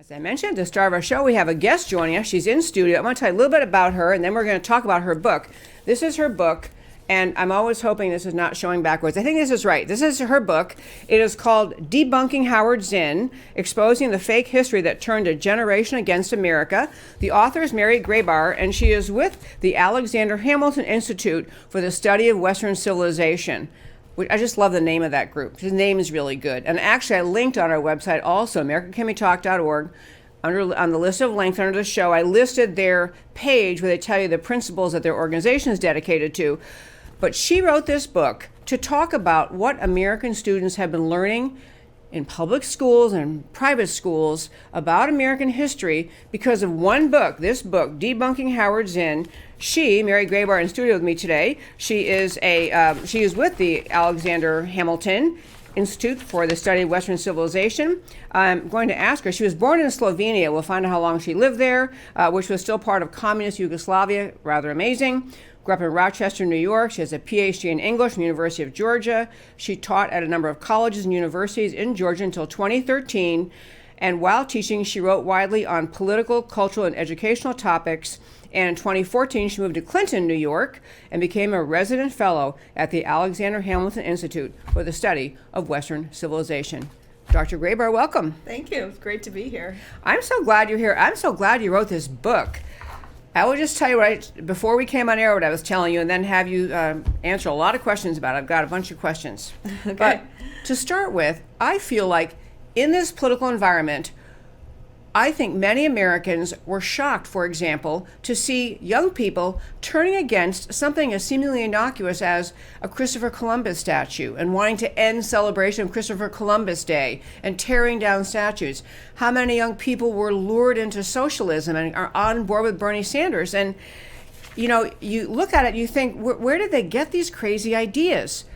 As I mentioned at the start of our show, we have a guest joining us. She's in studio. I'm going to tell you a little bit about her, and then we're going to talk about her book. This is her book, and I'm always hoping this is not showing backwards. I think this is right. This is her book. It is called Debunking Howard Zinn, Exposing the Fake History That Turned a Generation Against America. The author is Mary Grabar, and she is with the Alexander Hamilton Institute for the Study of Western Civilization. I just love the name of that group. His name is really good. And actually, I linked on our website also, AmericanCanWeTalk.org, on the list of links under the show. I listed their page where they tell you the principles that their organization is dedicated to. But she wrote this book to talk about what American students have been learning in public schools and private schools about American history because of one book, this book, Debunking Howard Zinn. She, Mary Grabar, in studio with me today. She is with the Alexander Hamilton Institute for the Study of Western Civilization. I'm going to ask her. She was born in Slovenia. We'll find out how long she lived there, which was still part of communist Yugoslavia. Rather amazing. Grew up in Rochester, New York. She has a PhD in English from the University of Georgia. She taught at a number of colleges and universities in Georgia until 2013. And while teaching, she wrote widely on political, cultural, and educational topics. And in 2014, she moved to Clinton, New York, and became a resident fellow at the Alexander Hamilton Institute for the Study of Western Civilization. Dr. Grabar, welcome. Thank you. It's great to be here. I'm so glad you're here. I'm so glad you wrote this book. I will just tell you before we came on air what I was telling you, and then have you answer a lot of questions about it. I've got a bunch of questions. Okay. But to start with, I feel like in this political environment, I think many Americans were shocked, for example, to see young people turning against something as seemingly innocuous as a Christopher Columbus statue and wanting to end celebration of Christopher Columbus Day and tearing down statues. How many young people were lured into socialism and are on board with Bernie Sanders? And, you know, you look at it, you think, where did they get these crazy ideas?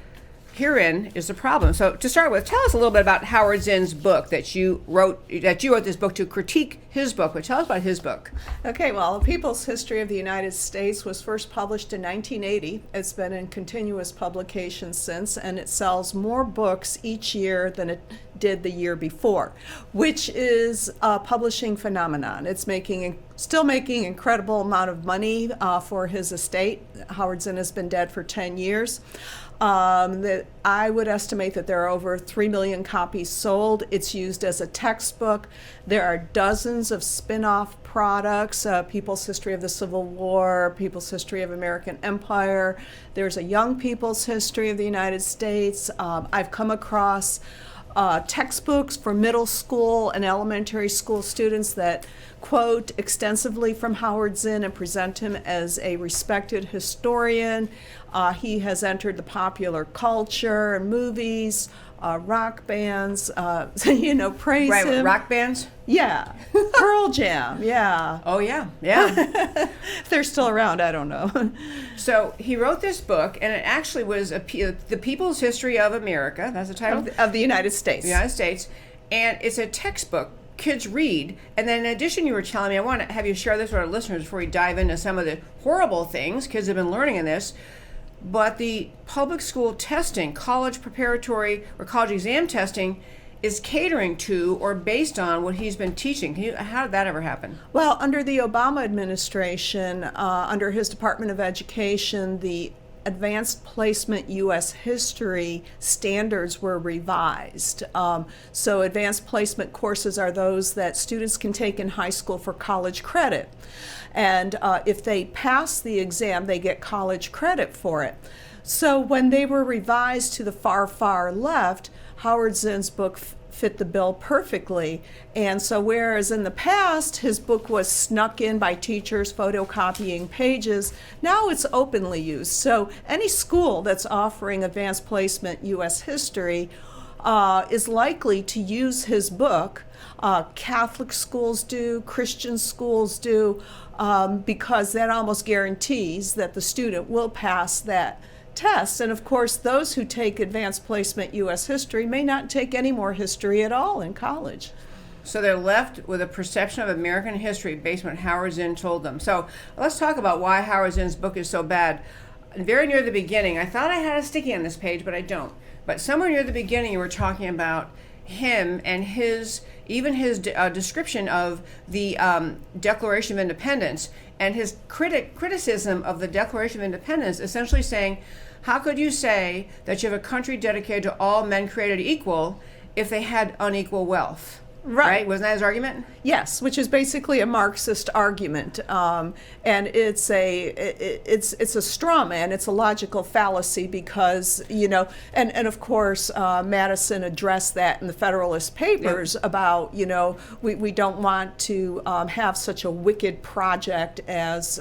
Herein is the problem. So to start with, tell us a little bit about Howard Zinn's book that you wrote this book to critique his book. But tell us about his book. Okay, well, A People's History of the United States was first published in 1980. It's been in continuous publication since, and it sells more books each year than it did the year before, which is a publishing phenomenon. It's still making incredible amount of money for his estate. Howard Zinn has been dead for 10 years. I would estimate that there are over 3 million copies sold. It's used as a textbook. There are dozens of spin-off products, People's History of the Civil War, People's History of American Empire. There's a Young People's History of the United States. I've come across textbooks for middle school and elementary school students that quote extensively from Howard Zinn and present him as a respected historian. He has entered the popular culture and movies, rock bands, praise right, him. Rock bands? Yeah. Pearl Jam, yeah. Oh, yeah, yeah. If they're still around, I don't know. So he wrote this book, and it actually was The People's History of America. That's the title. Of the United States. The United States. And it's a textbook kids read. And then in addition, you were telling me, I want to have you share this with our listeners before we dive into some of the horrible things kids have been learning in this. But the public school testing, college preparatory or college exam testing, is catering to or based on what he's been teaching. How did that ever happen? Well, under the Obama administration, under his Department of Education, the Advanced Placement U.S. History standards were revised. So advanced placement courses are those that students can take in high school for college credit. And if they pass the exam, they get college credit for it. So when they were revised to the far, far left, Howard Zinn's book fit the bill perfectly. And so whereas in the past his book was snuck in by teachers photocopying pages, now it's openly used. So any school that's offering advanced placement U.S. history is likely to use his book. Catholic schools do, Christian schools do, because that almost guarantees that the student will pass that test. And of course, those who take advanced placement U.S. history may not take any more history at all in college. So they're left with a perception of American history based on what Howard Zinn told them. So let's talk about why Howard Zinn's book is so bad. Very near the beginning, I thought I had a sticky on this page, but I don't. But somewhere near the beginning, you were talking about him and his description of the Declaration of Independence and his criticism of the Declaration of Independence, essentially saying, how could you say that you have a country dedicated to all men created equal if they had unequal wealth? Right? Wasn't that his argument? Yes, which is basically a Marxist argument, and it's a straw man. It's a logical fallacy because and of course Madison addressed that in the Federalist Papers about we don't want to have such a wicked project as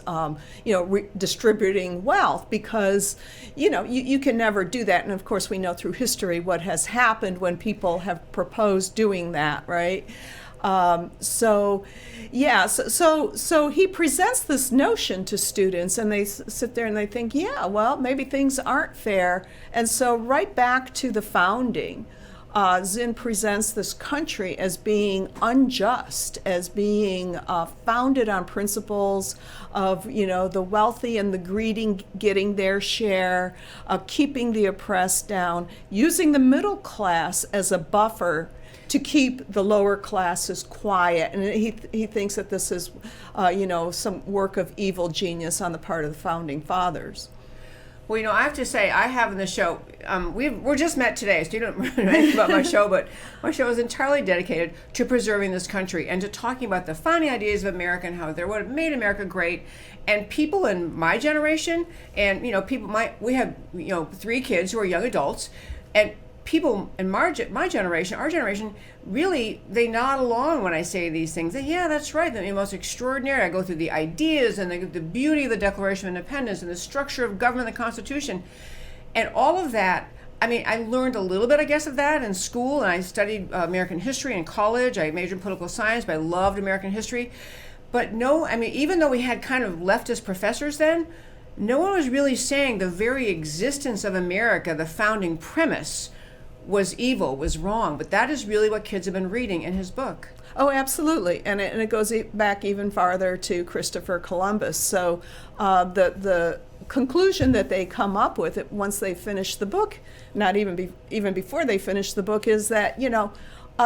distributing wealth because you can never do that, and of course we know through history what has happened when people have proposed doing that, right? So he presents this notion to students, and they sit there and they think, yeah, well, maybe things aren't fair. And so right back to the founding, Zinn presents this country as being unjust, as being founded on principles of, the wealthy and the greedy getting their share, keeping the oppressed down, using the middle class as a buffer to keep the lower classes quiet. And he thinks that this is, some work of evil genius on the part of the founding fathers. Well, I have to say, I have in the show, we're just met today, so you don't know anything about my show, but my show is entirely dedicated to preserving this country and to talking about the founding ideas of America and how they're what made America great. And people in my generation, and we have 3 kids who are young adults, and people in my generation, our generation, really, they nod along when I say these things. They, yeah, that's right. The most extraordinary. I go through the ideas and the beauty of the Declaration of Independence and the structure of government, the Constitution, and all of that. I mean, I learned a little bit, I guess, of that in school, and I studied American history in college. I majored in political science, but I loved American history. But no, I mean, even though we had kind of leftist professors then, no one was really saying the very existence of America, the founding premise, was evil, was wrong. But that is really what kids have been reading in his book. Oh, absolutely. And it goes back even farther to Christopher Columbus. So the conclusion that they come up with once they finish the book, not even before they finish the book, is that,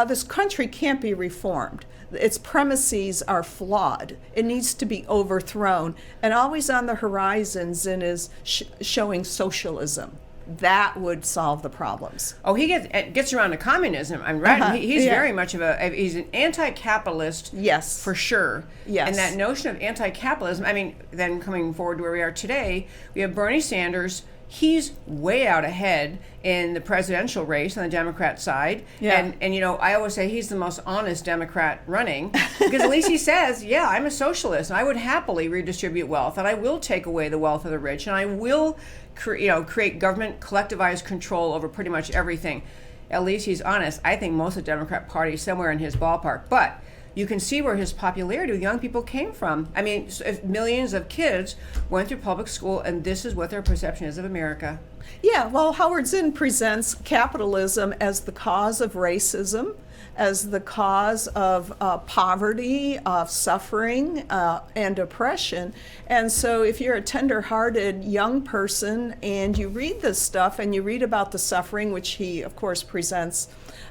this country can't be reformed. Its premises are flawed. It needs to be overthrown. And always on the horizon, Zinn is showing socialism. That would solve the problems. Oh, he gets around to communism. I'm right. He's very much he's an anti-capitalist. Yes, for sure. Yes, and that notion of anti-capitalism. I mean, then coming forward to where we are today, we have Bernie Sanders. He's way out ahead in the presidential race on the Democrat side. Yeah. And I always say he's the most honest Democrat running because at least he says, yeah, I'm a socialist and I would happily redistribute wealth and I will take away the wealth of the rich and I will create government collectivized control over pretty much everything. At least he's honest. I think most of the Democrat Party is somewhere in his ballpark. But you can see where his popularity with young people came from. I mean, if millions of kids went through public school, and this is what their perception is of America. Yeah, well, Howard Zinn presents capitalism as the cause of racism, as the cause of poverty, of suffering, and oppression. And so if you're a tender-hearted young person and you read this stuff and you read about the suffering, which he, of course, presents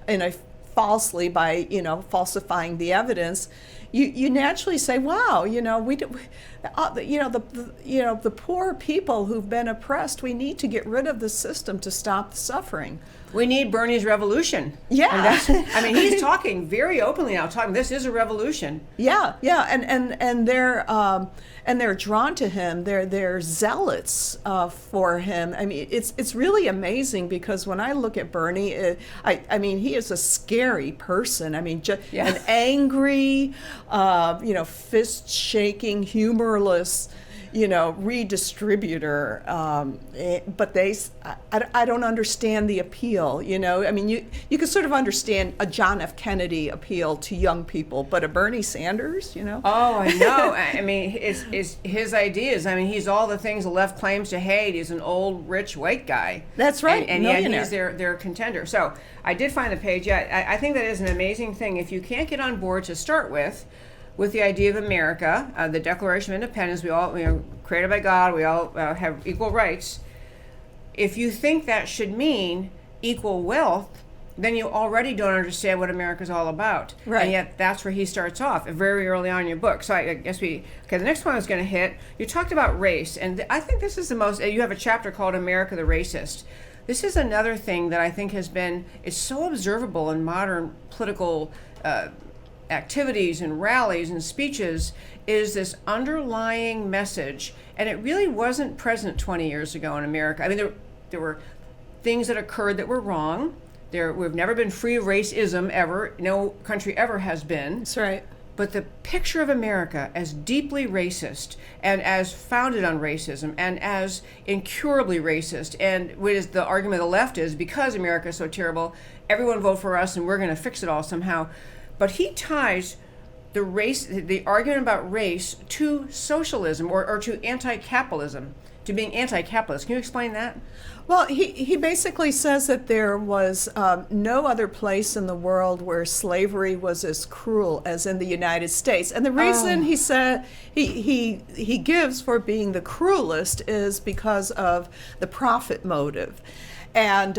in a falsely by falsifying the evidence, you naturally say, wow, the poor people who've been oppressed, we need to get rid of the system to stop the suffering. We need Bernie's revolution. Yeah. And he's talking very openly now, this is a revolution. Yeah, and they're drawn to him. They're zealots for him. I mean, it's really amazing because when I look at Bernie, I mean, he is a scary person. I mean, an angry, fist-shaking, humorless, redistributor, but I don't understand the appeal, I mean, you can sort of understand a John F. Kennedy appeal to young people, but a Bernie Sanders, Oh, I know. I mean, it's his ideas. I mean, he's all the things the left claims to hate. He's an old, rich, white guy. That's right, and yet he's their contender. So I did find the page. Yeah, I think that is an amazing thing. If you can't get on board to start with the idea of America, the Declaration of Independence, we all, created by God, we all have equal rights. If you think that should mean equal wealth, then you already don't understand what America's all about. Right. And yet that's where he starts off, very early on in your book. So I guess the next one I was going to hit, you talked about race, and I think this is the most, you have a chapter called America the Racist. This is another thing that I think is so observable in modern political activities and rallies and speeches, is this underlying message, and it really wasn't present 20 years ago in America. I mean, there were things that occurred that were wrong. We've never been free of racism ever. No country ever has been. That's right. But the picture of America as deeply racist and as founded on racism and as incurably racist, and what is the argument of the left is, because America is so terrible, everyone vote for us and we're going to fix it all somehow. But he ties the argument about race to socialism or to anti-capitalism, to being anti-capitalist. Can you explain that? Well, he basically says that there was no other place in the world where slavery was as cruel as in the United States. And the reason he said he gives for being the cruelest is because of the profit motive. And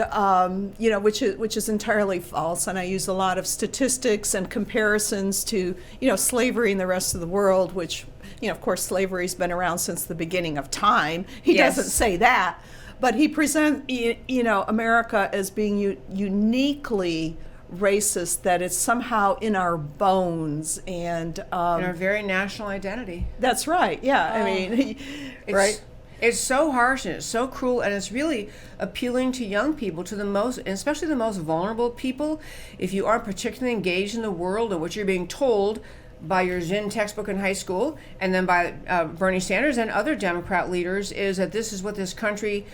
which is entirely false. And I use a lot of statistics and comparisons to slavery in the rest of the world, which of course slavery's been around since the beginning of time. He Yes. doesn't say that, but he presents America as being uniquely racist, that it's somehow in our bones and In our very national identity. that's right. Yeah, I mean, right. It's so harsh and it's so cruel, and it's really appealing to young people, to the most, and especially the most vulnerable people. If you aren't particularly engaged in the world and what you're being told by your Zinn textbook in high school, and then by Bernie Sanders and other Democrat leaders, is that this is what this country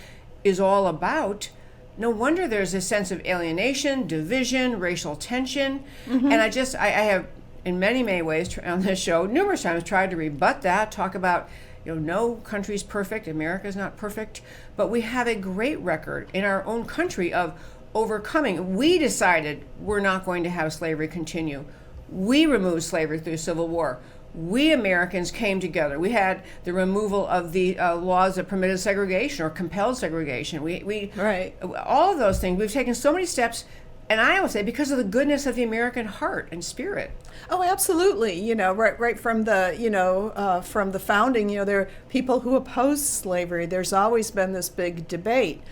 is all about. No wonder there's a sense of alienation, division, racial tension. And I have, in many, many ways on this show, numerous times tried to rebut that, talk about no country's perfect, America's not perfect, but we have a great record in our own country of overcoming. We decided we're not going to have slavery continue. We removed slavery through Civil War. We Americans came together. We had the removal of the laws that permitted segregation or compelled segregation. We Right. all of those things. We've taken so many steps, and I would say because of the goodness of the American heart and spirit. Oh, absolutely. Right from the founding, there are people who oppose slavery. There's always been this big debate.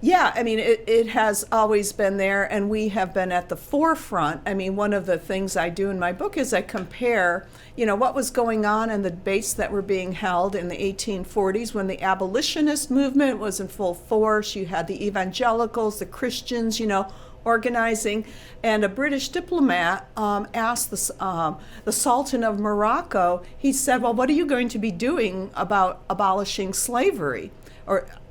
Yeah, I mean, it has always been there, and we have been at the forefront. I mean, one of the things I do in my book is I compare, what was going on in the debates that were being held in the 1840s when the abolitionist movement was in full force. You had the evangelicals, the Christians, organizing, and a British diplomat asked the Sultan of Morocco. He said, "Well, what are you going to be doing about abolishing slavery?"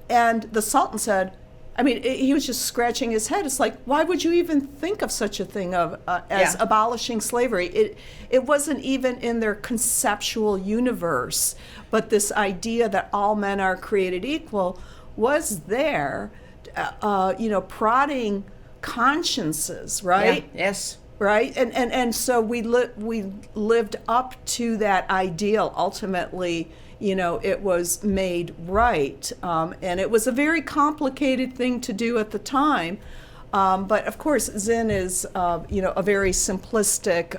And the Sultan said, I mean, he was just scratching his head. It's like, why would you even think of such a thing as abolishing slavery? It wasn't even in their conceptual universe. But this idea that all men are created equal was there, prodding consciences, right? Yeah. Yes. Right, and so we lived up to that ideal. Ultimately, it was made right, and it was a very complicated thing to do at the time. But of course, Zinn is, a very simplistic,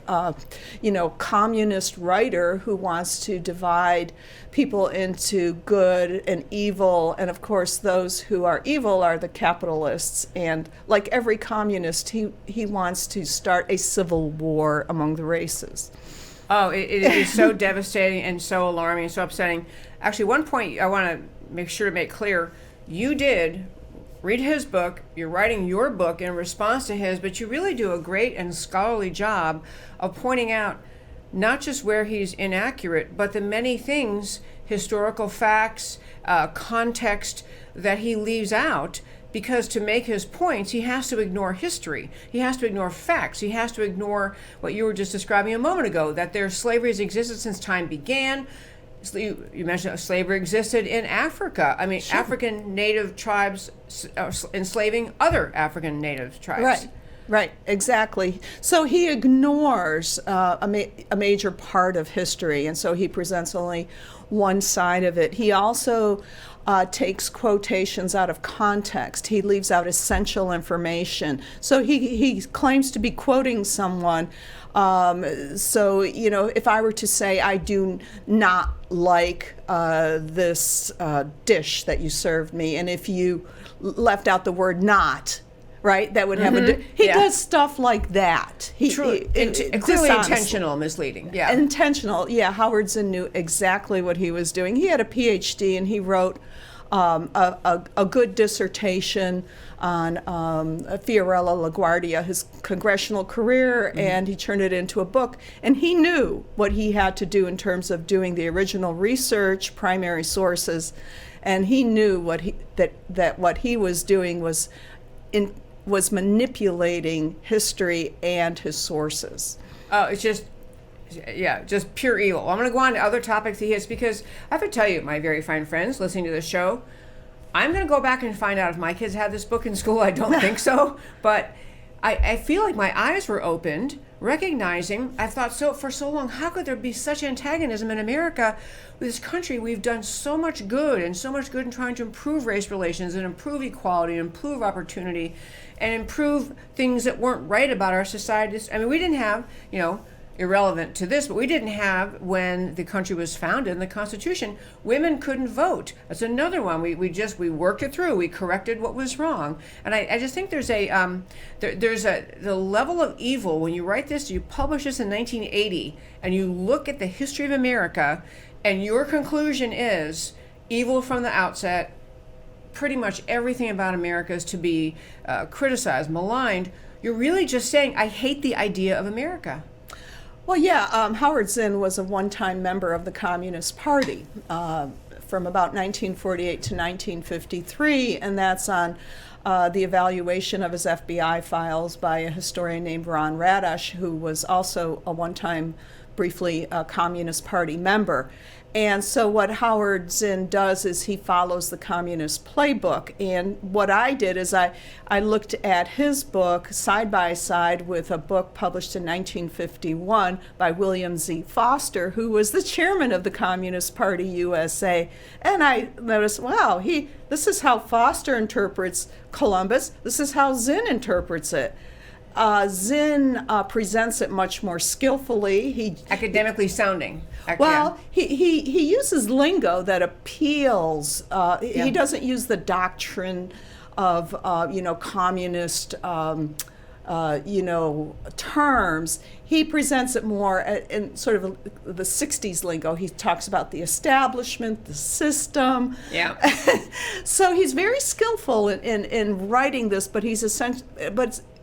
communist writer who wants to divide people into good and evil. And of course, those who are evil are the capitalists. And like every communist, he wants to start a civil war among the races. Oh, it is so devastating and so alarming and so upsetting. Actually, one point I want to make sure to make clear, you did read his book, you're writing your book in response to his, but you really do a great and scholarly job of pointing out not just where he's inaccurate, but the many things, historical facts, context, that he leaves out, because to make his points, he has to ignore history. He has to ignore facts. He has to ignore what you were just describing a moment ago, that slavery has existed since time began. You mentioned slavery existed in Africa. I mean, sure. African native tribes enslaving other African native tribes. Right. Right, exactly. So he ignores a major part of history, and so he presents only one side of it. He also takes quotations out of context. He leaves out essential information. So he claims to be quoting someone. So, if I were to say, I do not like this dish that you served me, and if you left out the word not, right, that would have he does stuff like that. Clearly intentional misleading. Yeah. Intentional. Yeah, Howard Zinn knew exactly what he was doing. He had a PhD and he wrote a good dissertation on Fiorello LaGuardia, his congressional career, and he turned it into a book. And he knew what he had to do in terms of doing the original research, primary sources, and he knew what he was doing was manipulating history and his sources. Oh, it's just pure evil. I'm going to go on to other topics he has, because I have to tell you, my very fine friends listening to this show, I'm going to go back and find out if my kids had this book in school. I don't think so, but I feel like my eyes were opened, recognizing, I thought for so long, how could there be such antagonism in America? With this country, we've done so much good in trying to improve race relations and improve equality and improve opportunity and improve things that weren't right about our societies. I mean, we didn't have, irrelevant to this, but we didn't have, when the country was founded in the Constitution, women couldn't vote. That's another one. We worked it through. We corrected what was wrong. And I just think there's the level of evil when you write this, you publish this in 1980, and you look at the history of America, and your conclusion is evil from the outset. Pretty much everything about America is to be criticized, maligned. You're really just saying, I hate the idea of America. Well, yeah, Howard Zinn was a one-time member of the Communist Party from about 1948 to 1953, and that's on the evaluation of his FBI files by a historian named Ron Radosh, who was also a one-time, briefly, Communist Party member. And so what Howard Zinn does is he follows the communist playbook. And what I did is I looked at his book side by side with a book published in 1951 by William Z. Foster, who was the chairman of the Communist Party USA. And I noticed, wow, this is how Foster interprets Columbus. This is how Zinn interprets it. Zinn presents it much more skillfully. Academically sounding. He uses lingo that appeals. He doesn't use the doctrine of communist terms. He presents it more in sort of the 60s lingo. He talks about the establishment, the system. Yeah. So he's very skillful in writing this, but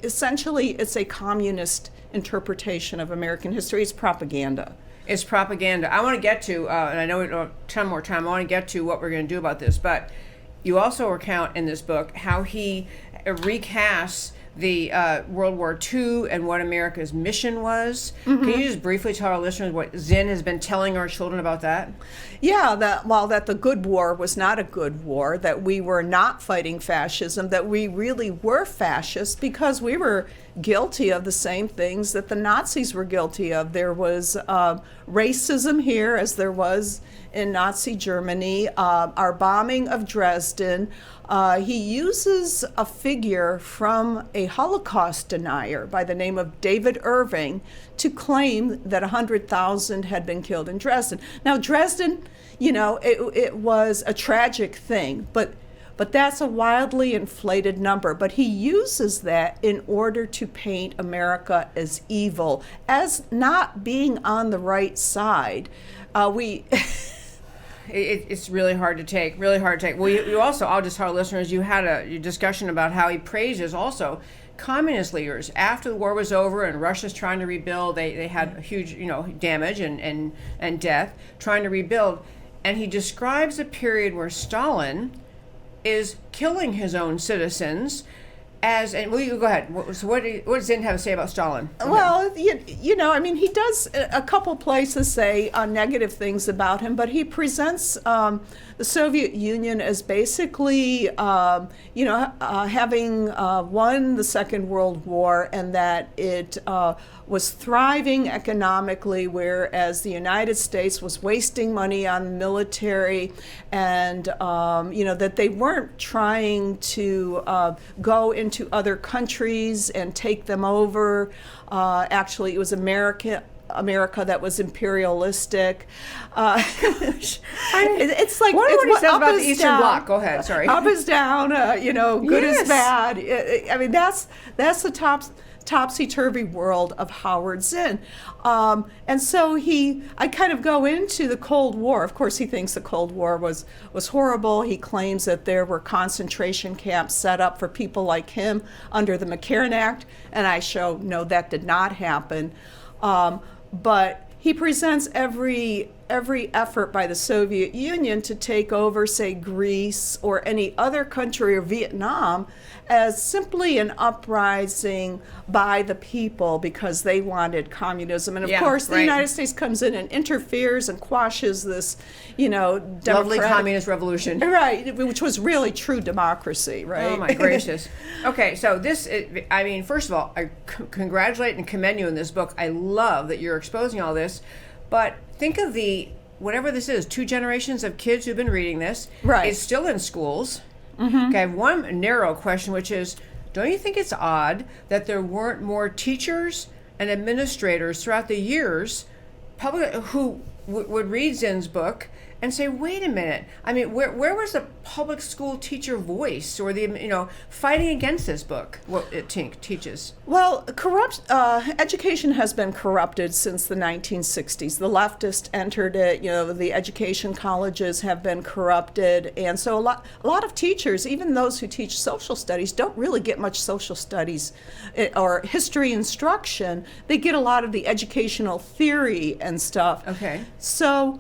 essentially it's a communist interpretation of American history. It's propaganda. It's propaganda. I want to get to, and I know we don't have a ton more time, I want to get to what we're going to do about this, but you also recount in this book how he recasts the World War II and what America's mission was. Mm-hmm. Can you just briefly tell our listeners what Zinn has been telling our children about that? Yeah, that the good war was not a good war, that we were not fighting fascism, that we really were fascists because we were guilty of the same things that the Nazis were guilty of. There was racism here, as there was in Nazi Germany, our bombing of Dresden. He uses a figure from a Holocaust denier by the name of David Irving to claim that 100,000 had been killed in Dresden. Now, Dresden, it was a tragic thing, but that's a wildly inflated number. But he uses that in order to paint America as evil, as not being on the right side. It's really hard to take, Well, you also, I'll just tell our listeners, you had a discussion about how he praises also communist leaders. After the war was over and Russia's trying to rebuild, they had huge, damage and death, trying to rebuild. And he describes a period where Stalin is killing his own citizens, and well, you go ahead. So what does Zinn have to say about Stalin? Well, I mean, he does a couple places say negative things about him, but he presents the Soviet Union as basically, having won the Second World War, and that it was thriving economically, whereas the United States was wasting money on the military, and that they weren't trying to go into other countries and take them over. Actually, it was America that was imperialistic. It's like what he says about the Eastern down. Bloc. Go ahead. Sorry. Up is down. Good Yes. is bad. I mean, that's the topsy-turvy world of Howard Zinn. And so I kind of go into the Cold War. Of course, he thinks the Cold War was horrible. He claims that there were concentration camps set up for people like him under the McCarran Act, and I show, no, that did not happen. But he presents every effort by the Soviet Union to take over, say, Greece or any other country or Vietnam as simply an uprising by the people because they wanted communism. And of course, the United States comes in and interferes and quashes this, lovely communist revolution. Right, which was really true democracy, right? Oh, my gracious. Okay, so first of all, I congratulate and commend you in this book. I love that you're exposing all this. But think of whatever this is, 2 generations of kids who've been reading this. Right. It's still in schools. Mm-hmm. Okay, I have one narrow question, which is, don't you think it's odd that there weren't more teachers and administrators throughout the years who would read Zinn's book and say, wait a minute, I mean, where was the public school teacher voice or the, fighting against this book, what it teaches? Well, education has been corrupted since the 1960s. The leftists entered it, the education colleges have been corrupted. And so a lot of teachers, even those who teach social studies, don't really get much social studies or history instruction. They get a lot of the educational theory and stuff. Okay. So,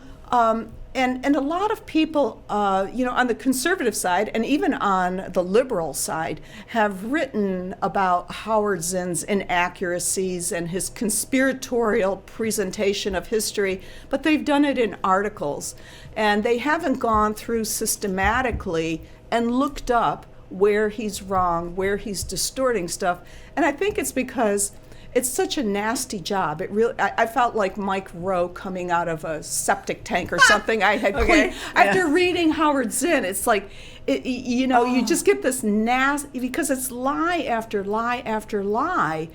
and a lot of people, on the conservative side and even on the liberal side, have written about Howard Zinn's inaccuracies and his conspiratorial presentation of history, but they've done it in articles. And they haven't gone through systematically and looked up where he's wrong, where he's distorting stuff. And I think it's because it's such a nasty job. It really, I felt like Mike Rowe coming out of a septic tank or something. I had cleaned. After reading Howard Zinn, it's like, you just get this nasty, because it's lie after lie after lie,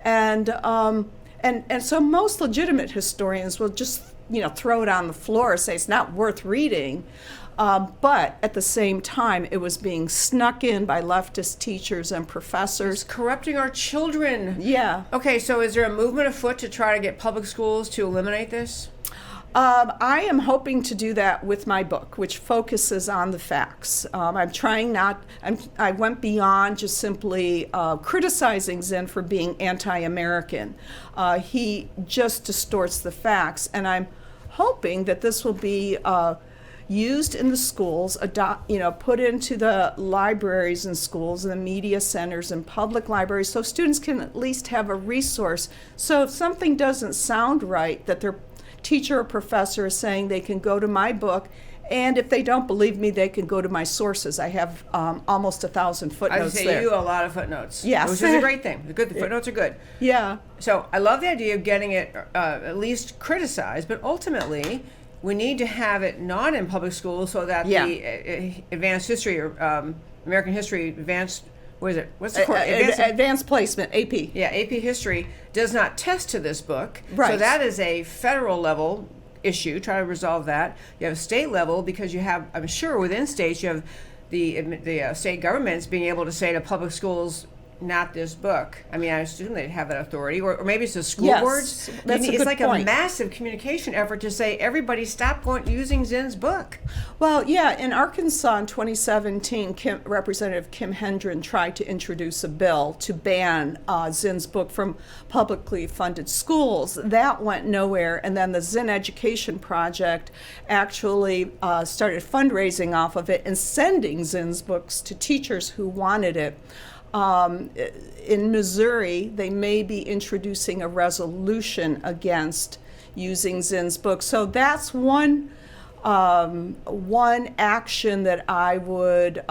and so most legitimate historians will just throw it on the floor and say it's not worth reading. But at the same time, it was being snuck in by leftist teachers and professors. It's corrupting our children. Yeah. Okay, so is there a movement afoot to try to get public schools to eliminate this? I am hoping to do that with my book, which focuses on the facts. I'm trying I went beyond just simply criticizing Zinn for being anti-American. He just distorts the facts, and I'm hoping that this will be used in the schools, put into the libraries in schools and the media centers and public libraries, so students can at least have a resource. So if something doesn't sound right, that their teacher or professor is saying, they can go to my book, and if they don't believe me, they can go to my sources. I have almost 1,000 footnotes there. I say you a lot of footnotes. Yes. Which is a great thing. The footnotes are good. Yeah. So I love the idea of getting it at least criticized, but ultimately, we need to have it not in public schools so that the advanced history or American history advanced, what is it? What's the course? Advanced placement, AP. Yeah, AP history does not test to this book. Right. So that is a federal level issue. Try to resolve that. You have a state level because you have, I'm sure within states, you have the state governments being able to say to public schools, not this book. I mean, I assume they'd have that authority, or maybe it's the school boards. It's like a massive communication effort to say, everybody stop using Zinn's book. Well, yeah, in Arkansas in 2017, Representative Kim Hendren tried to introduce a bill to ban Zinn's book from publicly funded schools. That went nowhere, and then the Zinn Education Project actually started fundraising off of it and sending Zinn's books to teachers who wanted it. In Missouri, they may be introducing a resolution against using Zinn's book. So that's one action that I would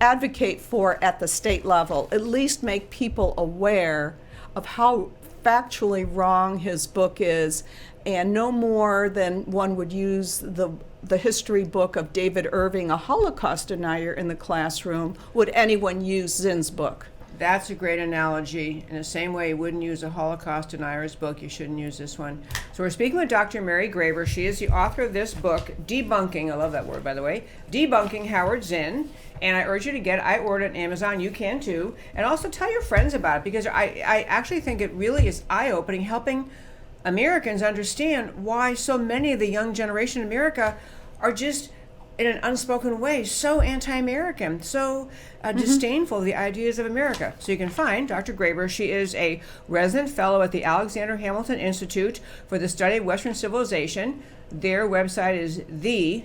advocate for at the state level. At least make people aware of how factually wrong his book is, and no more than one would use the history book of David Irving, a Holocaust denier, in the classroom, would anyone use Zinn's book. That's a great analogy. In the same way you wouldn't use a Holocaust denier's book, you shouldn't use this one. So we're speaking with Dr. Mary Grabar. She is the author of this book, Debunking, I love that word, by the way, Debunking Howard Zinn. And I urge you to get it. I ordered it on Amazon. You can too. And also tell your friends about it, because I actually think it really is eye-opening, helping Americans understand why so many of the young generation in America are just, in an unspoken way, so anti-American, so disdainful of the ideas of America. So you can find Dr. Grabar. She is a resident fellow at the Alexander Hamilton Institute for the Study of Western Civilization. Their website is the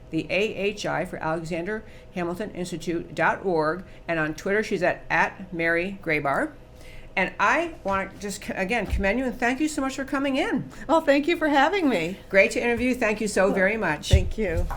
AHI for Alexander Hamilton Institute.org. And on Twitter, she's at Mary Grabar. And I want to just, again, commend you and thank you so much for coming in. Well, thank you for having me. Great to interview you. Thank you so very much. Thank you.